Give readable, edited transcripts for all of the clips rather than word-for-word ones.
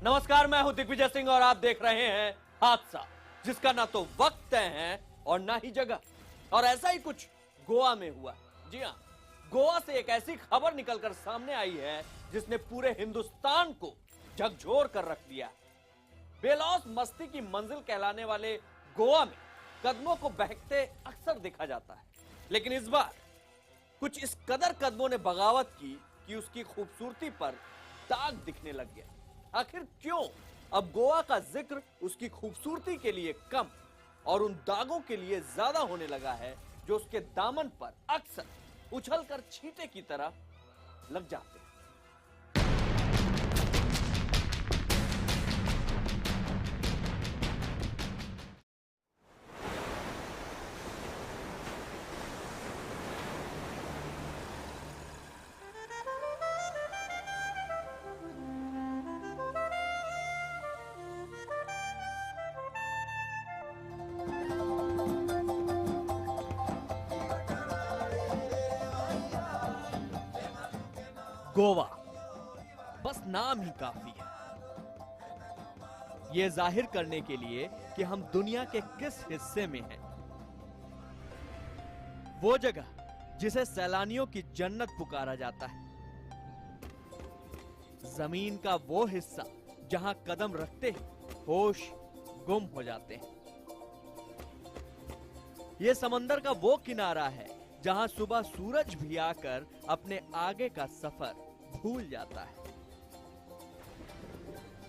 नमस्कार, मैं हूं दिग्विजय सिंह और आप देख रहे हैं हादसा, जिसका ना तो वक्त तय है और ना ही जगह। और ऐसा ही कुछ गोवा में हुआ। जी हां, गोवा से एक ऐसी खबर निकलकर सामने आई है जिसने पूरे हिंदुस्तान को झकझोर कर रख दिया। बेलौस मस्ती की मंजिल कहलाने वाले गोवा में कदमों को बहकते अक्सर देखा जाता है, लेकिन इस बार कुछ इस कदर कदमों ने बगावत की कि उसकी खूबसूरती पर दाग दिखने लग गया। आखिर क्यों अब गोवा का जिक्र उसकी खूबसूरती के लिए कम और उन दागों के लिए ज्यादा होने लगा है जो उसके दामन पर अक्सर उछलकर छींटे की तरह लग जाते हैं। गोवा बस नाम ही काफी है यह जाहिर करने के लिए कि हम दुनिया के किस हिस्से में हैं। वो जगह जिसे सैलानियों की जन्नत पुकारा जाता है, जमीन का वो हिस्सा जहां कदम रखते ही होश गुम हो जाते हैं। यह समंदर का वो किनारा है जहां सुबह सूरज भी आकर अपने आगे का सफर भूल जाता है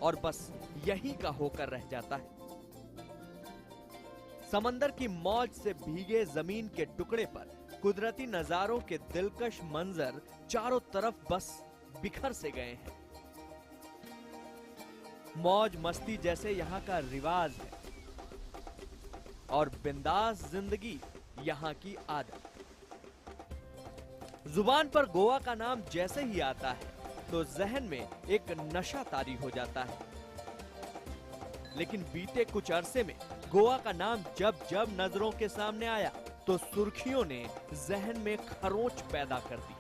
और बस यही का होकर रह जाता है। समंदर की मौज से भीगे जमीन के टुकड़े पर कुदरती नजारों के दिलकश मंजर चारों तरफ बस बिखर से गए हैं। मौज मस्ती जैसे यहां का रिवाज है और बिंदास जिंदगी यहां की आदत। जुबान पर गोवा का नाम जैसे ही आता है तो जहन में एक नशा तारी हो जाता है, लेकिन बीते कुछ अरसे में गोवा का नाम जब जब नजरों के सामने आया तो सुर्खियों ने जहन में खरोंच पैदा कर दी।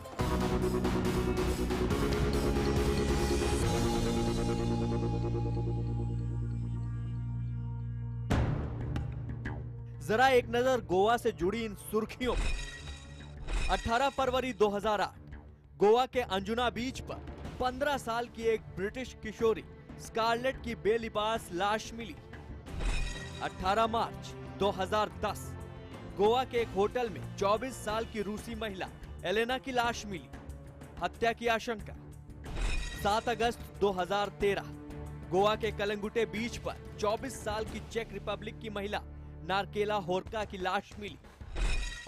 जरा एक नजर गोवा से जुड़ी इन सुर्खियों पर। 18 फरवरी 2008 गोवा के अंजुना बीच पर 15 साल की एक ब्रिटिश किशोरी स्कारलेट की बेलिबास लाश मिली। 18 मार्च 2010 गोवा के एक होटल में 24 साल की रूसी महिला एलेना की लाश मिली, हत्या की आशंका। 7 अगस्त 2013 गोवा के कलंगुटे बीच पर 24 साल की चेक रिपब्लिक की महिला नारकेला होरका की लाश मिली।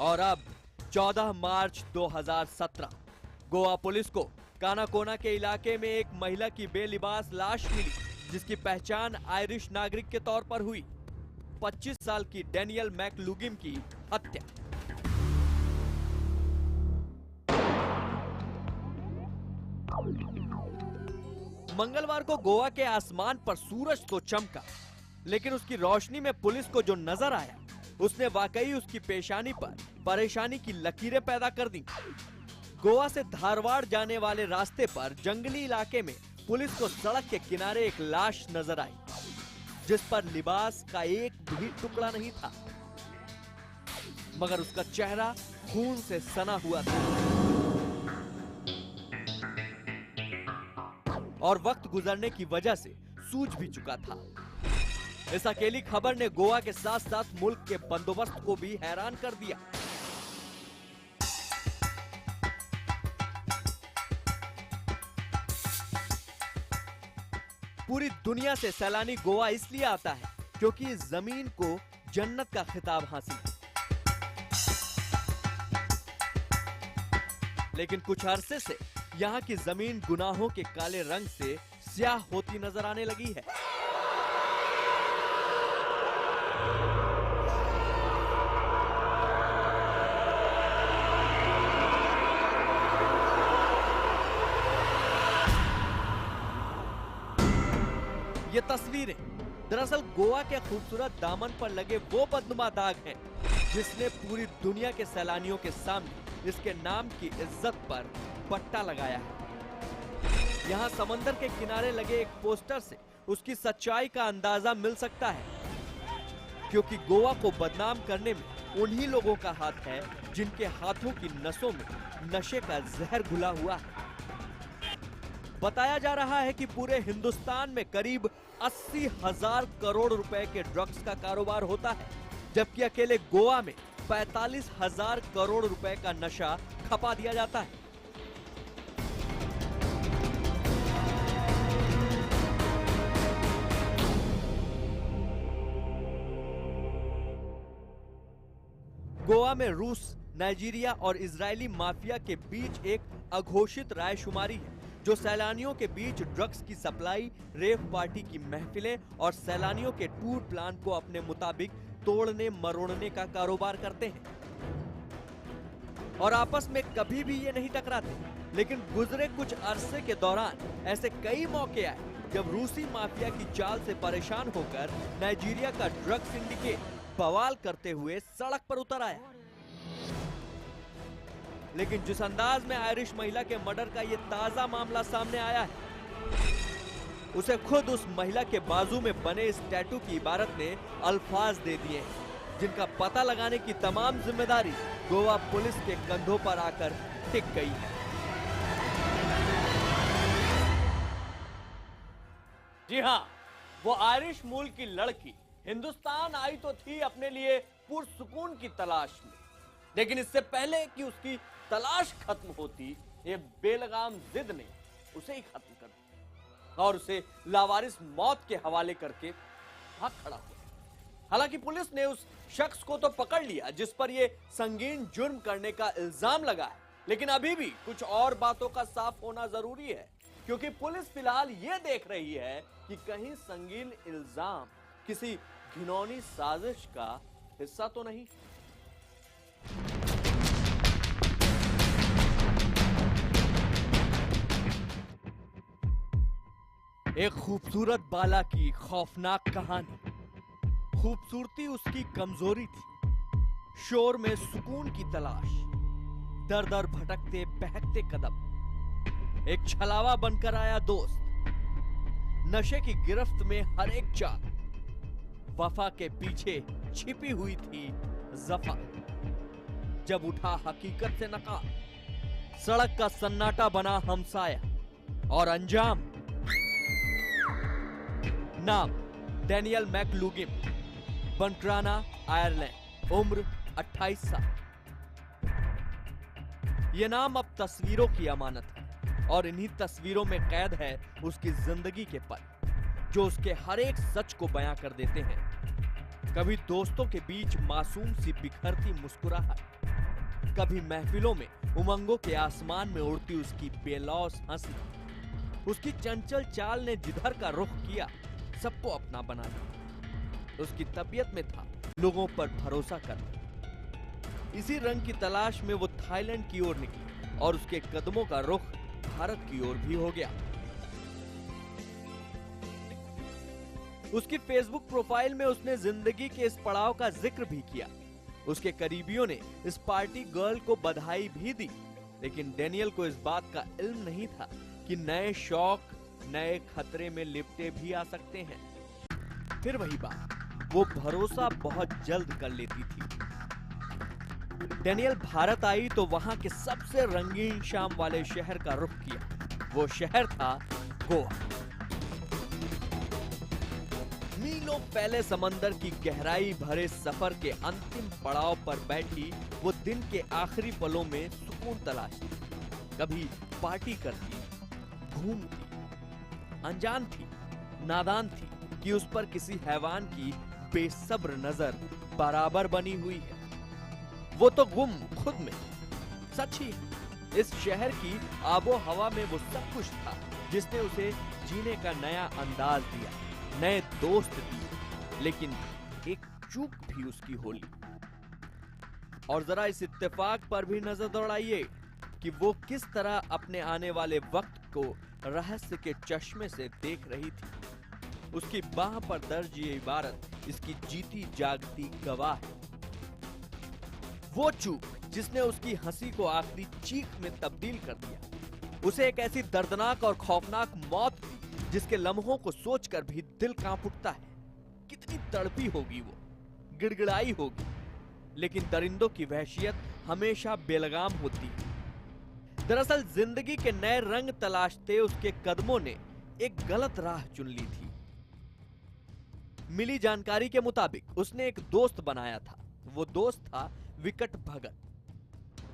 और अब 14 मार्च 2017 गोवा पुलिस को कानाकोना के इलाके में एक महिला की बेलिबास लाश मिली, जिसकी पहचान आयरिश नागरिक के तौर पर हुई। 25 साल की डेनियल मैकलुगिम की हत्या। मंगलवार को गोवा के आसमान पर सूरज तो चमका, लेकिन उसकी रोशनी में पुलिस को जो नजर आया उसने वाकई उसकी पेशानी पर परेशानी की लकीरें पैदा कर दी। गोवा से धारवाड़ जाने वाले रास्ते पर जंगली इलाके में पुलिस को सड़क के किनारे एक लाश नजर आई, जिस पर लिबास का एक भी टुकड़ा नहीं था, मगर उसका चेहरा खून से सना हुआ था। और वक्त गुजरने की वजह से सूझ भी चुका था। इस अकेली खबर ने गोवा के साथ साथ मुल्क के बंदोबस्त को भी हैरान कर दिया। पूरी दुनिया से सैलानी गोवा इसलिए आता है क्योंकि इस जमीन को जन्नत का खिताब हासिल है। लेकिन कुछ अरसे से यहाँ की जमीन गुनाहों के काले रंग से स्याह होती नजर आने लगी है। ये तस्वीरें दरअसल गोवा के खूबसूरत दामन पर लगे वो बदनुमा दाग हैं जिसने पूरी दुनिया के सैलानियों के सामने इसके नाम की इज्जत पर पट्टा लगाया है। यहाँ समंदर के किनारे लगे एक पोस्टर से उसकी सच्चाई का अंदाजा मिल सकता है, क्योंकि गोवा को बदनाम करने में उन्हीं लोगों का हाथ है जिनके हाथों की नसों में नशे का जहर घुला हुआ है। बताया जा रहा है कि पूरे हिंदुस्तान में करीब 80,000 करोड़ रुपए के ड्रग्स का कारोबार होता है, जबकि अकेले गोवा में 45,000 करोड़ रुपए का नशा खपा दिया जाता है। गोवा में रूस, नाइजीरिया और इजरायली माफिया के बीच एक अघोषित रायशुमारी है, जो सैलानियों के बीच ड्रग्स की सप्लाई, रेव पार्टी की महफिलें और सैलानियों के टूर प्लान को अपने मुताबिक तोड़ने मरोड़ने का कारोबार करते हैं। और आपस में कभी भी ये नहीं टकराते, लेकिन गुजरे कुछ अरसे के दौरान ऐसे कई मौके आए जब रूसी माफिया की चाल से परेशान होकर नाइजीरिया का ड्रग सिंडिकेट बवाल करते हुए सड़क पर उतर आया। लेकिन जिस अंदाज में आयरिश महिला के मर्डर का ये ताजा मामला सामने आया है, उसे खुद उस महिला के बाजू में बने इस टैटू की इबारत ने अल्फाज दे दिए हैं, जिनका पता लगाने की तमाम जिम्मेदारी गोवा पुलिस के कंधों पर आकर टिक गई है। जी हां, वो आयरिश मूल की लड़की हिंदुस्तान आई तो थी अपने लिए पुरसुकून की तलाश में, लेकिन इससे पहले कि उसकी तलाश खत्म होती, ये बेलगाम जिद ने उसे ही खत्म कर दिया और उसे लावारिस मौत के हवाले करके भाग खड़ा हुआ। हालांकि पुलिस ने उस शख्स को तो पकड़ लिया जिस पर यह संगीन जुर्म करने का इल्जाम लगा है, लेकिन अभी भी कुछ और बातों का साफ होना जरूरी है, क्योंकि पुलिस फिलहाल ये देख रही है कि कहीं संगीन इल्जाम किसी घिनौनी साजिश का हिस्सा तो नहीं। एक खूबसूरत बाला की खौफनाक कहानी। खूबसूरती उसकी कमजोरी थी, शोर में सुकून की तलाश, दर दर भटकते बहकते कदम, एक छलावा बनकर आया दोस्त, नशे की गिरफ्त में हर एक चाल, वफा के पीछे छिपी हुई थी जफा। जब उठा हकीकत से नकार, सड़क का सन्नाटा बना हमसाया और अंजाम, नाम डैनियल मैकलुगिम, बंट्राना, आयरलैंड, उम्र 28 साल। यह नाम अब तस्वीरों की अमानत है और इन्हीं तस्वीरों में कैद है उसकी जिंदगी के पल, जो उसके हर एक सच को बयां कर देते हैं। कभी दोस्तों के बीच मासूम सी बिखरती मुस्कुराहट, कभी महफिलों में उमंगों के आसमान में उड़ती उसकी बेलौस हंसी। उसकी चंचल चाल ने जिधर का रुख किया सबको अपना बना लिया। उसकी तबीयत में था लोगों पर भरोसा करना। इसी रंग की तलाश में वो थाईलैंड की ओर निकली और उसके कदमों का रुख भारत की ओर भी हो गया। उसकी फेसबुक प्रोफाइल में उसने जिंदगी के इस पड़ाव का जिक्र भी किया। उसके करीबियों ने इस पार्टी गर्ल को बधाई भी दी, लेकिन डैनियल को इस बात का इल्म नहीं था कि नए शौक नए खतरे में लिपटे भी आ सकते हैं। फिर वही बात, वो भरोसा बहुत जल्द कर लेती थी। डैनियल भारत आई तो वहां के सबसे रंगीन शाम वाले शहर का रुख किया। वो शहर था गोवा। मीलों फैले समंदर की गहराई भरे सफर के अंतिम पड़ाव पर बैठी वो दिन के आखिरी पलों में सुकून तलाशती। कभी पार्टी करती, घूमती, अनजान थी, नादान थी कि उस पर किसी हैवान की बेसब्र नजर बराबर बनी हुई है। वो तो गुम खुद में। सच ही इस शहर की आबो हवा में वो सब कुछ था जिसने उसे जीने का नया अंदाज दिया, नए दोस्त दिए, लेकिन एक चूक भी उसकी होली। और जरा इस इत्तेफाक पर भी नजर दौड़ाइए कि वो किस तरह अपने आने वाले वक्त को रहस्य के चश्मे से देख रही थी। उसकी बाह पर दर्ज ये इबारत इसकी जीती जागती गवाह है। वो चूक जिसने उसकी हंसी को आखिरी चीख में तब्दील कर दिया, उसे एक ऐसी दर्दनाक और खौफनाक मौत दी जिसके लम्हों को सोचकर भी दिल कांप उठता है। कितनी तड़पी होगी वो, गिड़गिड़ाई होगी, लेकिन दरिंदों की वहशियत हमेशा बेलगाम होती है। दरअसल जिंदगी के नए रंग तलाशते उसके कदमों ने एक गलत राह चुन ली थी। मिली जानकारी के मुताबिक उसने एक दोस्त बनाया था। वो दोस्त था विकट भगत।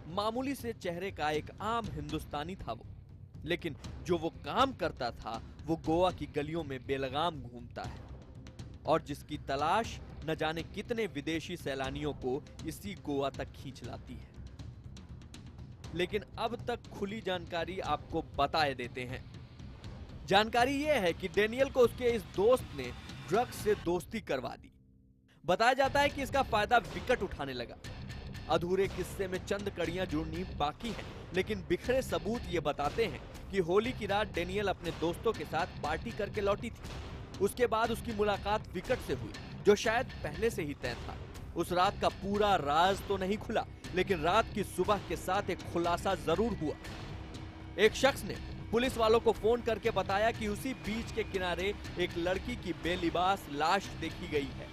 मामूली से चेहरे का एक आम हिंदुस्तानी था वो, लेकिन जो वो काम करता था वो गोवा की गलियों में बेलगाम घूमता है और जिसकी तलाश न जाने कितने विदेशी सैलानियों को इसी गोवा तक खींच लाती है। लेकिन अब तक खुली जानकारी आपको बताए देते हैं। जानकारी यह है कि डेनियल को उसके इस दोस्त ने ड्रग्स से दोस्ती करवा दी। बताया जाता है कि इसका फायदा विकट उठाने लगा। अधूरे किस्से में चंद कड़ियां जुड़नी बाकी हैं, लेकिन बिखरे सबूत ये बताते हैं कि होली की रात डेनियल अपने दोस्तों के साथ पार्टी करके लौटी थी। उसके बाद उसकी मुलाकात विकट से हुई, जो शायद पहले से ही तय था। उस रात का पूरा राज तो नहीं खुला, लेकिन रात की सुबह के साथ एक खुलासा जरूर हुआ। एक शख्स ने पुलिस वालों को फोन करके बताया कि उसी बीच के किनारे एक लड़की की बेलिबास लाश देखी गई है।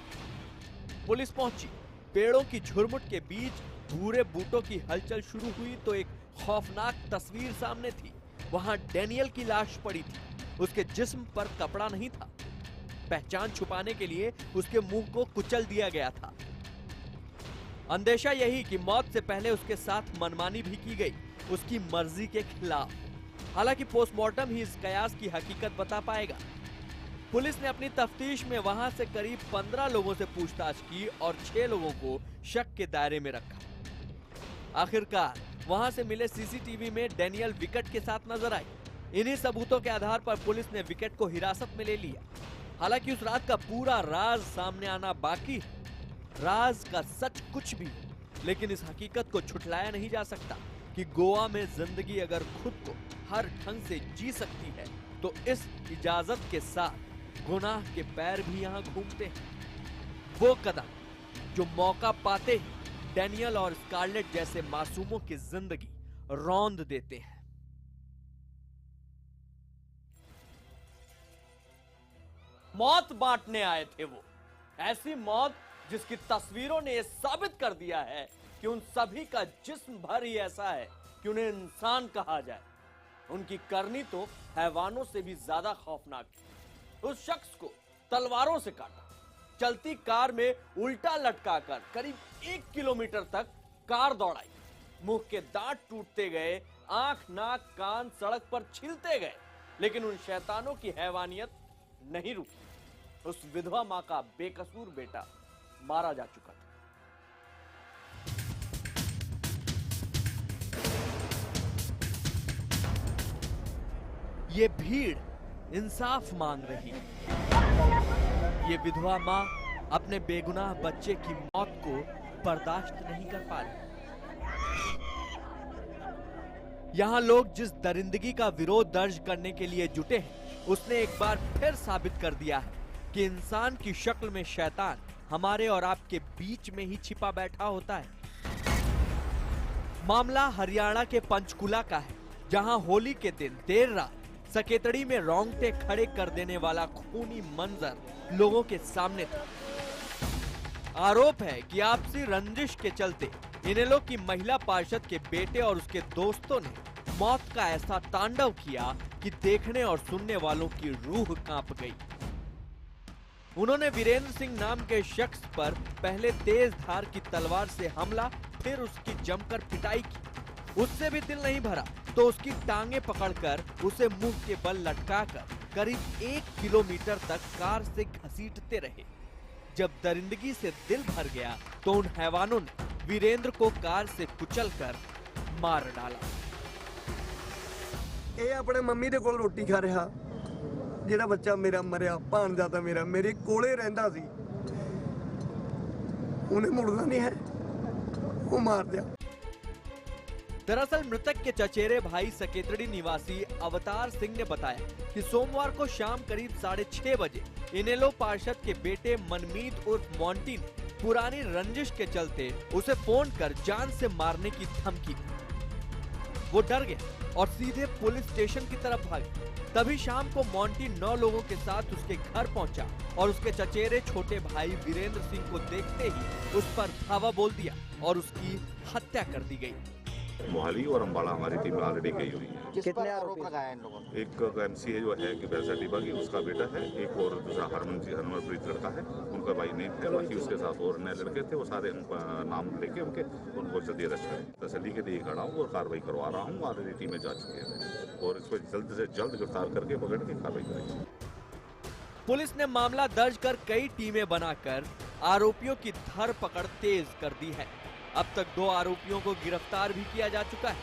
पुलिस पहुंची। पेड़ों की झुरमुट के बीच भूरे बूटों की हलचल शुरू हुई तो एक खौफनाक तस्वीर सामने थी। वहां डेनियल की लाश पड़ी थी। उसके जिस्म पर कपड़ा नहीं था। पहचान छुपाने के लिए उसके मुंह को कुचल दिया गया था। अंदेशा यही कि मौत से पहले उसके साथ मनमानी भी की गई, उसकी मर्जी के खिलाफ। हालांकि पोस्टमार्टम ही इस कयास की हकीकत बता पाएगा। पुलिस ने अपनी तफ्तीश में वहां से करीब 15 लोगों से पूछताछ की और 6 लोगों को शक के दायरे में रखा। आखिरकार वहां से मिले सीसीटीवी में डेनियल विकट के साथ नजर आई। इन्हीं सबूतों के आधार पर पुलिस ने विकट को हिरासत में ले लिया। हालांकि उस रात का पूरा राज सामने आना बाकी है। राज का सच कुछ भी, लेकिन इस हकीकत को छुटलाया नहीं जा सकता कि गोवा में जिंदगी अगर खुद को हर ढंग से जी सकती है तो इस इजाजत के साथ गुनाह के पैर भी यहां घूमते हैं। वो कदम जो मौका पाते ही डेनियल और स्कारलेट जैसे मासूमों की जिंदगी रौंद देते हैं। मौत बांटने आए थे वो, ऐसी मौत जिसकी तस्वीरों ने यह साबित कर दिया है कि उन सभी का जिस्म भर ही ऐसा है कि उन्हें इंसान कहा जाए। उनकी करनी तो हैवानों से भी ज्यादा खौफनाक थी। उस शख्स को तलवारों से काटा, चलती कार में उल्टा लटकाकर करीब 1 किलोमीटर तक कार दौड़ाई। मुंह के दांत टूटते गए, आंख नाक कान सड़क पर छिलते गए, लेकिन उन शैतानों की हैवानियत नहीं रुकी। उस विधवा मां का बेकसूर बेटा मारा जा चुका था। ये भीड़ इंसाफ मांग रही है। ये विधवा मां अपने बेगुनाह बच्चे की मौत को बर्दाश्त नहीं कर पा रही। यहां लोग जिस दरिंदगी का विरोध दर्ज करने के लिए जुटे हैं, उसने एक बार फिर साबित कर दिया है कि इंसान की शक्ल में शैतान हमारे और आपके बीच में ही छिपा बैठा होता है। मामला हरियाणा के पंचकुला का है, जहां होली के दिन देर रात सकेतड़ी में रोंगटे खड़े कर देने वाला खूनी मंजर लोगों के सामने था। आरोप है कि आपसी रंजिश के चलते इनेलो की महिला पार्षद के बेटे और उसके दोस्तों ने मौत का ऐसा तांडव किया कि देखने और सुनने वालों की रूह कांप गई। उन्होंने वीरेंद्र सिंह नाम के शख्स पर पहले तेज धार की तलवार से हमला, फिर उसकी जमकर पिटाई की। उससे भी दिल नहीं भरा तो उसकी टांगे पकड़कर उसे मुंह के बल लटकाकर करीब 1 किलोमीटर तक कार से घसीटते रहे। जब दरिंदगी से दिल भर गया तो उन हैवानों ने वीरेंद्र को कार से कुचलकर मार डाला। ਇਹ ਆਪਣੇ ਮੰਮੀ ਦੇ ਕੋਲ ਰੋਟੀ ਖਾ ਰਿਹਾ, ਜਿਹੜਾ ਬੱਚਾ ਮੇਰਾ ਮਰਿਆ ਭਾਣਜਾ ਤਾਂ ਮੇਰਾ ਮੇਰੇ ਕੋਲੇ ਰਹਿੰਦਾ ਸੀ, ਉਹਨੇ ਮੁੜਨਾ ਨਹੀਂ ਹੈ, ਉਹ ਮਾਰ ਦਿਆ। दरअसल मृतक के चचेरे भाई सकेतड़ी निवासी अवतार सिंह ने बताया कि सोमवार को शाम करीब 6:30 बजे इनेलो पार्षद के बेटे मनमीत उर्फ मोंटी ने पुरानी रंजिश के चलते उसे फोन कर जान से मारने की धमकी दी। वो डर गया और सीधे पुलिस स्टेशन की तरफ भागे। तभी शाम को मोंटी 9 लोगों के साथ उसके घर पहुंचा और उसके चचेरे छोटे भाई वीरेंद्र सिंह को देखते ही उस पर धावा बोल दिया और उसकी हत्या कर दी गई। मोहाली और अम्बाड़ा हमारी टीम ऑलरेडी गई हुई है। कितने आरोप लगाए इन लोगों ने? एक एमसीए जो है कि वैसा डिबा की उसका बेटा है, एक और दूसरा हरमनप्रीत लड़का है, उनका भाई नहीं है, बाकी उसके साथ और नए लड़के थे, वो सारे नाम लेके उनको जल्दी अरेस्ट करें। तसल्ली के लिए खड़ा हूँ और कार्रवाई करवा रहा हूँ। ऑलरेडी टीमें जा चुकी है और इसको जल्द से जल्द गिरफ्तार करके पकड़ के कार्रवाई करेंगे। पुलिस ने मामला दर्ज कर कई टीमें बनाकर आरोपियों की धरपकड़ तेज कर दी है। अब तक 2 आरोपियों को गिरफ्तार भी किया जा चुका है।